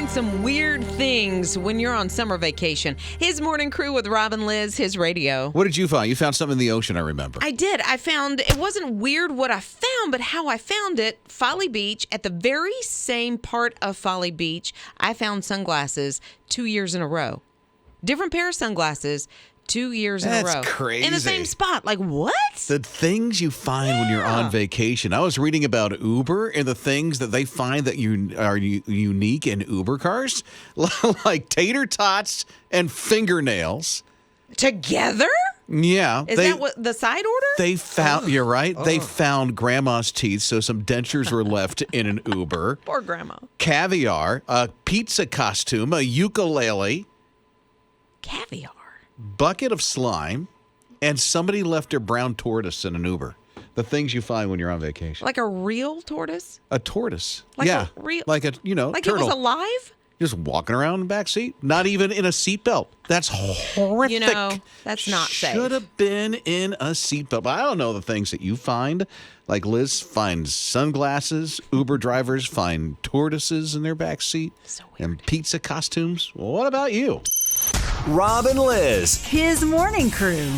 Some weird things when you're on summer vacation. His Morning Crew with Rob and Liz, his radio. What did you find? You found something in the ocean, I remember. I did. I found, it wasn't weird what I found, but how I found it. Folly Beach, at the very same part of Folly Beach, I found sunglasses 2 years in a row. Different pair of sunglasses, 2 years in a row. That's crazy. In the same spot. Like, what? The things you find when you're on vacation. I was reading about Uber and the things that they find that are unique in Uber cars, like tater tots and fingernails. Together? Yeah. Is that what the side order? They found, you're right, they found grandma's teeth, so some dentures were left in an Uber. Poor grandma. Caviar, a pizza costume, a ukulele. Caviar? Bucket of slime, and somebody left their brown tortoise in an Uber. The things you find when you're on vacation. Like a real tortoise? A tortoise. Like yeah. A real, like a, like turtle. It was alive? Just walking around in the back seat. Not even in a seatbelt. That's horrific. That's not safe. Should have been in a seatbelt. But I don't know the things that you find. Like Liz finds sunglasses. Uber drivers find tortoises in their back seat. So weird. And pizza costumes. Well, what about you? Rob and Liz. His Morning Crew.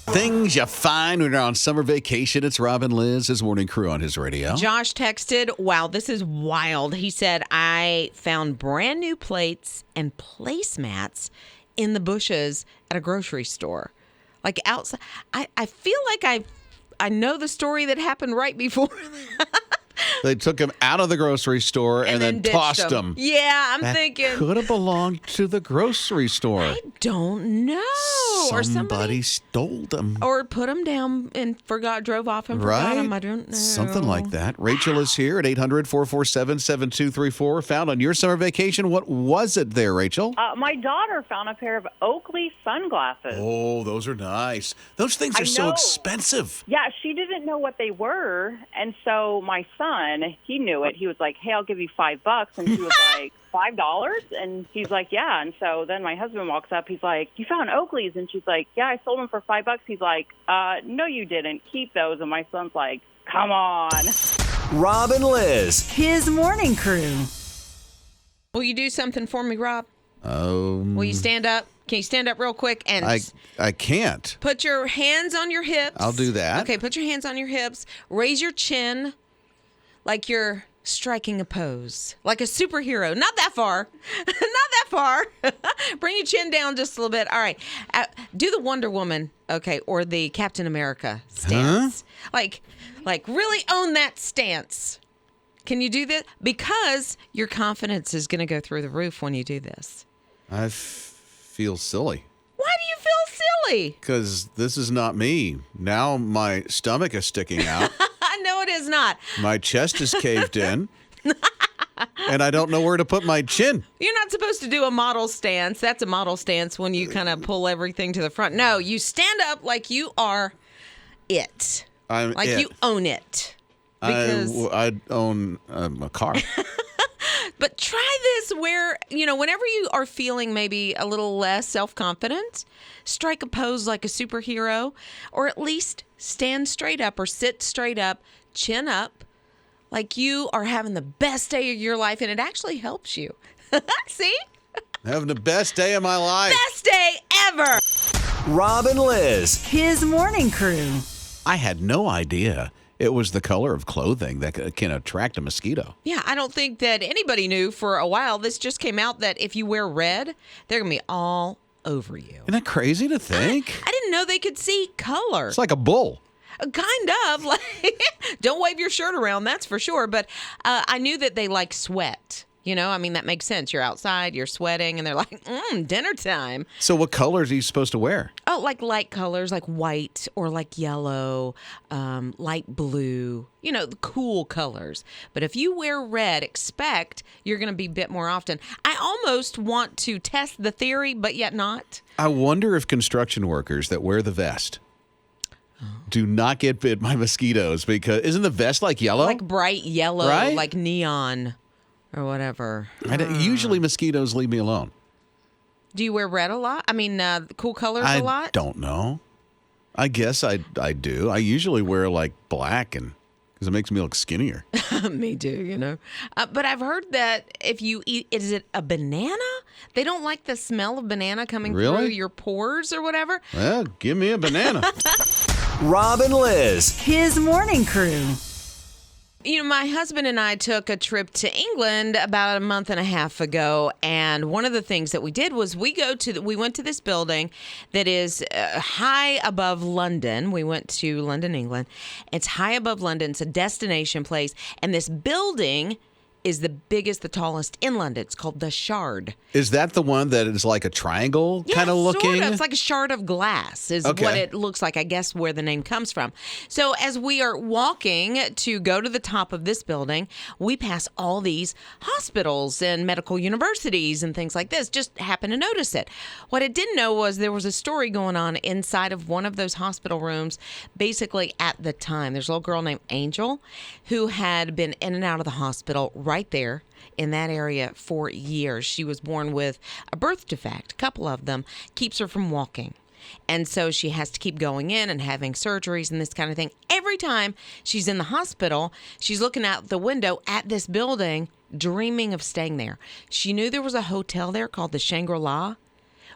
Things you find when you're on summer vacation. It's Rob and Liz, his Morning Crew on his radio. Josh texted, wow, this is wild. He said, I found brand new plates and placemats in the bushes at a grocery store. Like outside. I feel like I know the story that happened right before that. They took him out of the grocery store and then tossed him. Yeah, I'm thinking. Could have belonged to the grocery store. I don't know. Somebody stole them. Or put them down and drove off and forgot them. I don't know. Something like that. Rachel is here at 800-447-7234. Found on your summer vacation. What was it there, Rachel? My daughter found a pair of Oakley sunglasses. Oh, those are nice. Those things are so expensive. Yeah, she didn't know what they were. And so my son, he knew it. He was like, hey, I'll give you $5. And she was like, $5? And he's like, yeah. And so then my husband walks up. He's like, you found Oakleys? And she's like, yeah, I sold them for $5. He's like, no, you didn't. Keep those. And my son's like, come on. Rob and Liz. His Morning Crew. Will you do something for me, Rob? Will you stand up? Can you stand up real quick and I can't. Put your hands on your hips. I'll do that. Okay, put your hands on your hips. Raise your chin like you're striking a pose. Like a superhero. Not that far. Not that far. Bring your chin down just a little bit. All right. Do the Wonder Woman, okay, or the Captain America stance. Huh? Like really own that stance. Can you do this? Because your confidence is going to go through the roof when you do this. I feel silly. Why do you feel silly? Because this is not me. Now my stomach is sticking out. No, it is not. My chest is caved in. And I don't know where to put my chin. You're not supposed to do a model stance. That's a model stance when you kind of pull everything to the front. No, you stand up like you are it. You own it. Because I own a car. But try this where, whenever you are feeling maybe a little less self-confident, strike a pose like a superhero, or at least stand straight up or sit straight up, chin up, like you are having the best day of your life, and it actually helps you. See? Having the best day of my life. Best day ever. Rob and Liz. His Morning Crew. I had no idea it was the color of clothing that can attract a mosquito. Yeah, I don't think that anybody knew for a while. This just came out that if you wear red, they're going to be all over you. Isn't that crazy to think? I didn't know they could see color. It's like a bull. Kind of. Don't wave your shirt around, that's for sure. But I knew that they like sweat. That makes sense. You're outside, you're sweating, and they're like, dinner time. So what colors are you supposed to wear? Oh, like light colors, like white or like yellow, light blue, the cool colors. But if you wear red, expect you're going to be bit more often. I almost want to test the theory, but yet not. I wonder if construction workers that wear the vest do not get bit by mosquitoes, because isn't the vest like yellow? Like bright yellow, right? Like neon. Or whatever. Usually mosquitoes leave me alone. Do you wear red a lot? I mean, cool colors a lot? I don't know. I guess I do. I usually wear like black because it makes me look skinnier. Me too, But I've heard that if you eat, is it a banana? They don't like the smell of banana coming through Really? your pores or whatever. Well, give me a banana. Rob and Liz. His morning crew. My husband and I took a trip to England about a month and a half ago, and one of the things that we did was we went to this building that is high above London. We went to London, England. It's high above London. It's a destination place, and this building is the biggest, the tallest in London. It's called the Shard. Is that the one that is like a triangle kind of looking? Sort of. It's like a shard of glass is what it looks like, I guess, where the name comes from. So as we are walking to go to the top of this building, we pass all these hospitals and medical universities and things like this. Just happen to notice it. What I didn't know was there was a story going on inside of one of those hospital rooms, basically at the time. There's a little girl named Angel who had been in and out of the hospital right there in that area for years. She was born with a birth defect. A couple of them keeps her from walking. And so she has to keep going in and having surgeries and this kind of thing. Every time she's in the hospital, she's looking out the window at this building, dreaming of staying there. She knew there was a hotel there called the Shangri-La.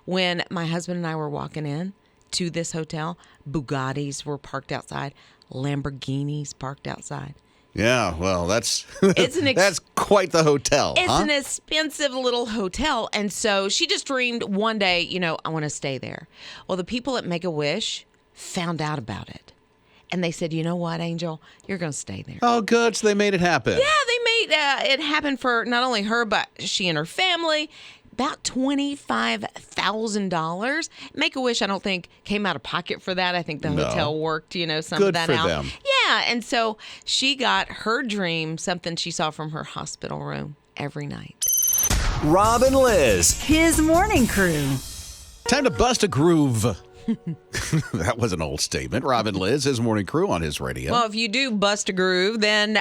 When my husband and I were walking in to this hotel, Bugattis were parked outside, Lamborghinis parked outside. Yeah, well, that's It's that's quite the hotel. It's huh? an expensive little hotel. And so she just dreamed one day, I want to stay there. Well, the people at Make-A-Wish found out about it. And they said, you know what, Angel? You're going to stay there. Oh, good. So they made it happen. Yeah, they made it happen for not only her, but she and her family. About $25,000. Make-A-Wish, I don't think, came out of pocket for that. I think the hotel worked, some Good of that for out. them. Yeah, and so she got her dream, something she saw from her hospital room every night. Rob and Liz. His morning crew. Time to bust a groove. That was an old statement. Rob and Liz, his morning crew on his radio. Well, if you do bust a groove, then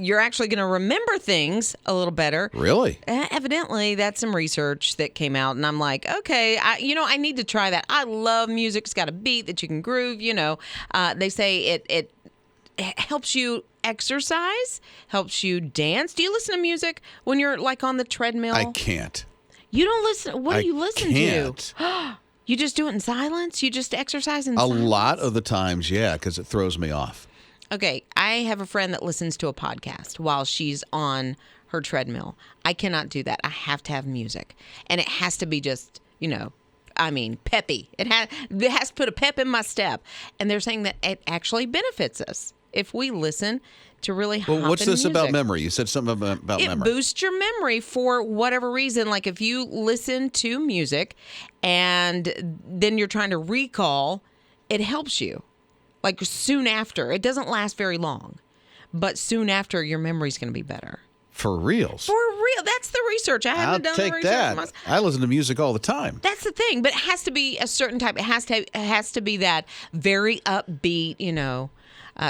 you're actually going to remember things a little better. Really? Evidently, that's some research that came out, and I'm like, okay, I need to try that. I love music. It's got a beat that you can groove. They say it helps you exercise, helps you dance. Do you listen to music when you're like on the treadmill? I can't. You don't listen. What do you listen can't. to? You just do it in silence? You just exercise in silence? A lot of the times, yeah, because it throws me off. Okay, I have a friend that listens to a podcast while she's on her treadmill. I cannot do that. I have to have music. And it has to be just, peppy. It has to put a pep in my step. And they're saying that it actually benefits us if we listen to really hop Well, what's in this music. about memory? You said something about It memory. boosts your memory for whatever reason. Like if you listen to music and then you're trying to recall, it helps you. Like soon after. It doesn't last very long. But soon after, your memory's going to be better. For reals. For real. That's the research. I I'll haven't done the take research that. myself. I listen to music all the time. That's the thing. But it has to be a certain type. It has to be that very upbeat,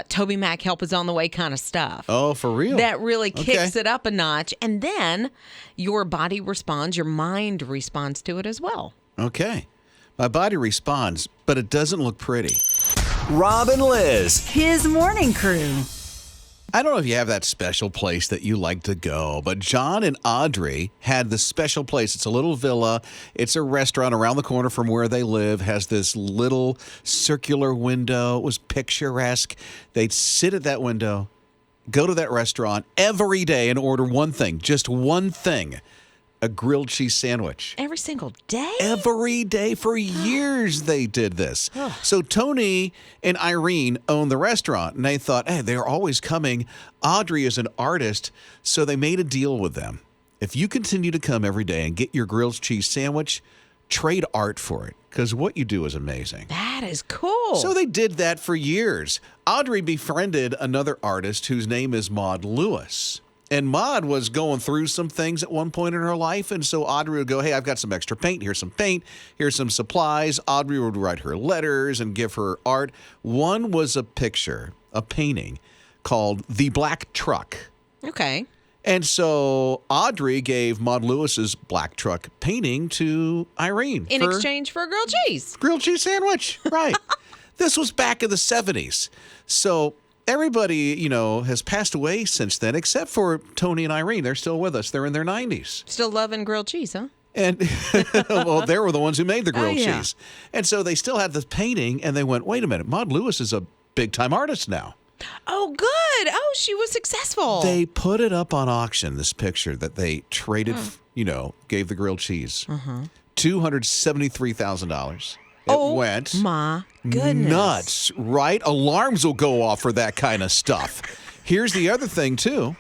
Toby Mac, Help Is On the Way kind of stuff. Oh, for real? That really kicks Okay. it up a notch. And then your body responds, your mind responds to it as well. Okay. My body responds, but it doesn't look pretty. Rob and Liz. His morning crew. I don't know if you have that special place that you like to go, but John and Audrey had the special place. It's a little villa. It's a restaurant around the corner from where they live, has this little circular window. It was picturesque. They'd sit at that window, go to that restaurant every day and order one thing, just one thing, a grilled cheese sandwich. Every single day? Every day for years they did this. So Tony and Irene own the restaurant, and they thought, hey, they're always coming. Audrey is an artist, so they made a deal with them. If you continue to come every day and get your grilled cheese sandwich, trade art for it, because what you do is amazing. That is cool. So they did that for years. Audrey befriended another artist whose name is Maud Lewis. And Maud was going through some things at one point in her life. And so Audrey would go, hey, I've got some extra paint. Here's some paint. Here's some supplies. Audrey would write her letters and give her art. One was a picture, a painting called The Black Truck. Okay. And so Audrey gave Maud Lewis's Black Truck painting to Irene. In for exchange for a grilled cheese. grilled cheese sandwich. Right. This was back in the 70s. So everybody, has passed away since then, except for Tony and Irene. They're still with us. They're in their 90s. Still loving grilled cheese, huh? And, well, they were the ones who made the grilled yeah. cheese. And so they still had the painting, and they went, wait a minute, Maud Lewis is a big-time artist now. Oh, good. Oh, she was successful. They put it up on auction, this picture that they traded, gave the grilled cheese. $273,000. It went my goodness. nuts, right? Alarms will go off for that kind of stuff. Here's the other thing, too.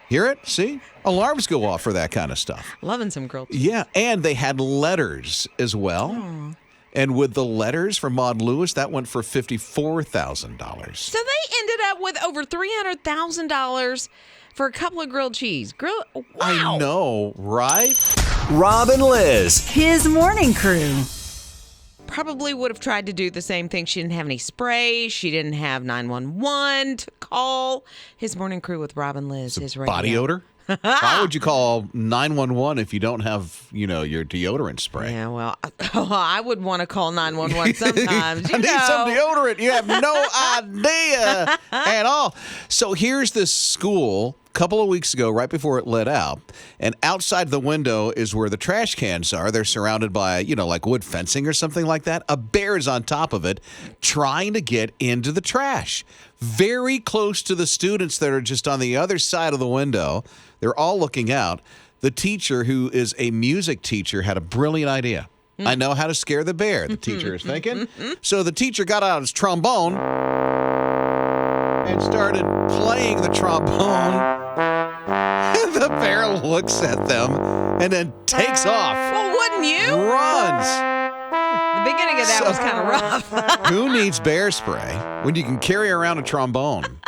Hear it? See? Alarms go off for that kind of stuff. Loving some grilled cheese. Yeah, and they had letters as well. Oh. And with the letters from Maud Lewis, that went for $54,000. So they ended up with over $300,000 for a couple of grilled cheese. Wow. I know, right? Rob and Liz. His morning crew. Probably would have tried to do the same thing. She didn't have any spray. She didn't have 911 to call. His morning crew with Rob and Liz. His radio. Body odor? Why would you call 911 if you don't have, your deodorant spray? Yeah, well, I would want to call 911 sometimes. I need some deodorant. You have no idea at all. So here's this school a couple of weeks ago, right before it let out. And outside the window is where the trash cans are. They're surrounded by, like wood fencing or something like that. A bear is on top of it trying to get into the trash. Very close to the students that are just on the other side of the window. They're all looking out. The teacher, who is a music teacher, had a brilliant idea. I know how to scare the bear, the teacher is thinking. So the teacher got out his trombone and started playing the trombone. And the bear looks at them and then takes off. Well, wouldn't you? Runs. The beginning of that was kind of rough. Who needs bear spray when you can carry around a trombone?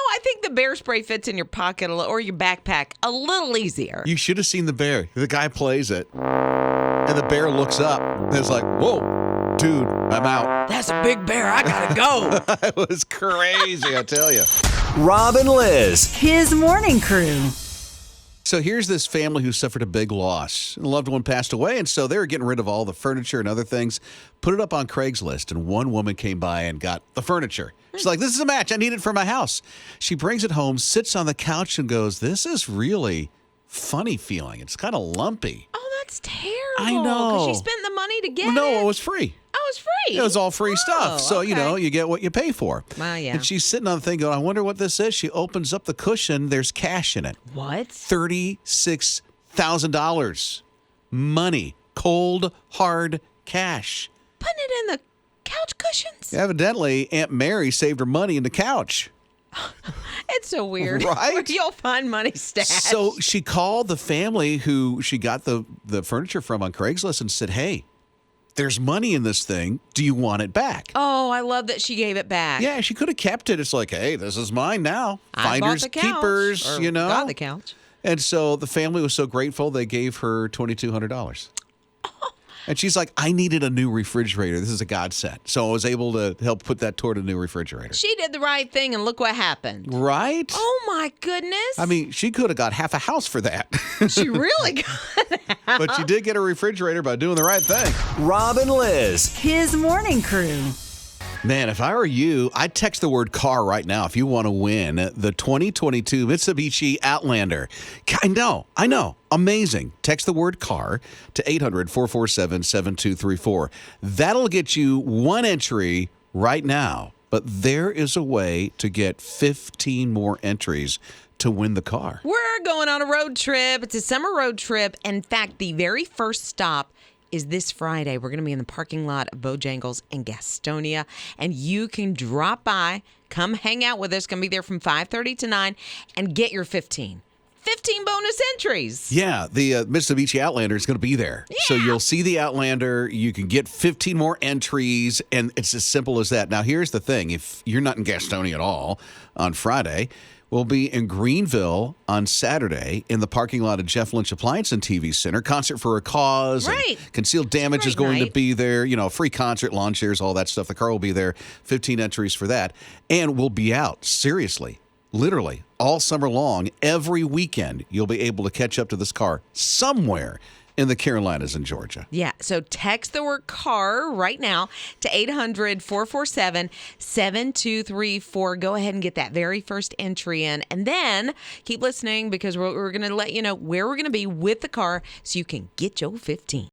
I think the bear spray fits in your pocket or your backpack a little easier. You should have seen the bear. The guy plays it, and the bear looks up and is like, whoa, dude, I'm out. That's a big bear. I gotta go. It was crazy, I tell you. Rob and Liz. His morning crew. So here's this family who suffered a big loss. A loved one passed away, and so they were getting rid of all the furniture and other things, put it up on Craigslist, and one woman came by and got the furniture. She's like, this is a match. I need it for my house. She brings it home, sits on the couch, and goes, this is really funny feeling. It's kind of lumpy. Oh, that's terrible. I know. Because she spent the money to get No, it. it was free. Oh, it's free. It was all free stuff. So, okay. you get what you pay for. Well, yeah. And she's sitting on the thing going, I wonder what this is. She opens up the cushion. There's cash in it. What? $36,000. Money. Cold, hard cash. Putting it in the couch cushions? Evidently, Aunt Mary saved her money in the couch. It's so weird. Right? Where you'll find money stashed. So she called the family who she got the furniture from on Craigslist and said, hey, there's money in this thing. Do you want it back? Oh, I love that she gave it back. Yeah, she could have kept it. It's like, hey, this is mine now. I bought Finders, the couch, keepers, or got the couch. And so the family was so grateful, they gave her $2,200. And she's like, I needed a new refrigerator. This is a godsend. So I was able to help put that toward a new refrigerator. She did the right thing, and look what happened. Right? Oh, my goodness. I mean, she could have got half a house for that. She really got it. But she did get a refrigerator by doing the right thing. Rob and Liz. His morning crew. Man, if I were you, I'd text the word car right now if you want to win the 2022 Mitsubishi Outlander. I know. Amazing. Text the word car to 800-447-7234. That'll get you one entry right now. But there is a way to get 15 more entries to win the car. We're going on a road trip. It's a summer road trip. In fact, the very first stop is this Friday. We're going to be in the parking lot of Bojangles in Gastonia, and you can drop by, come hang out with us. Going to be there from 5:30 to 9, and get your 15 bonus entries. Yeah, the Mitsubishi Outlander is going to be there. Yeah. So you'll see the Outlander. You can get 15 more entries, and it's as simple as that. Now, here's the thing. If you're not in Gastonia at all on Friday, we'll be in Greenville on Saturday in the parking lot of Jeff Lynch Appliance and TV Center. Concert for a Cause. Right. Concealed Damage is going to be there. Free concert, lawn chairs, all that stuff. The car will be there. 15 entries for that. And we'll be out, seriously, literally, all summer long. Every weekend, you'll be able to catch up to this car somewhere in the Carolinas and Georgia. Yeah, so text the word car right now to 800-447-7234. Go ahead and get that very first entry in. And then keep listening because we're going to let you know where we're going to be with the car so you can get your 15.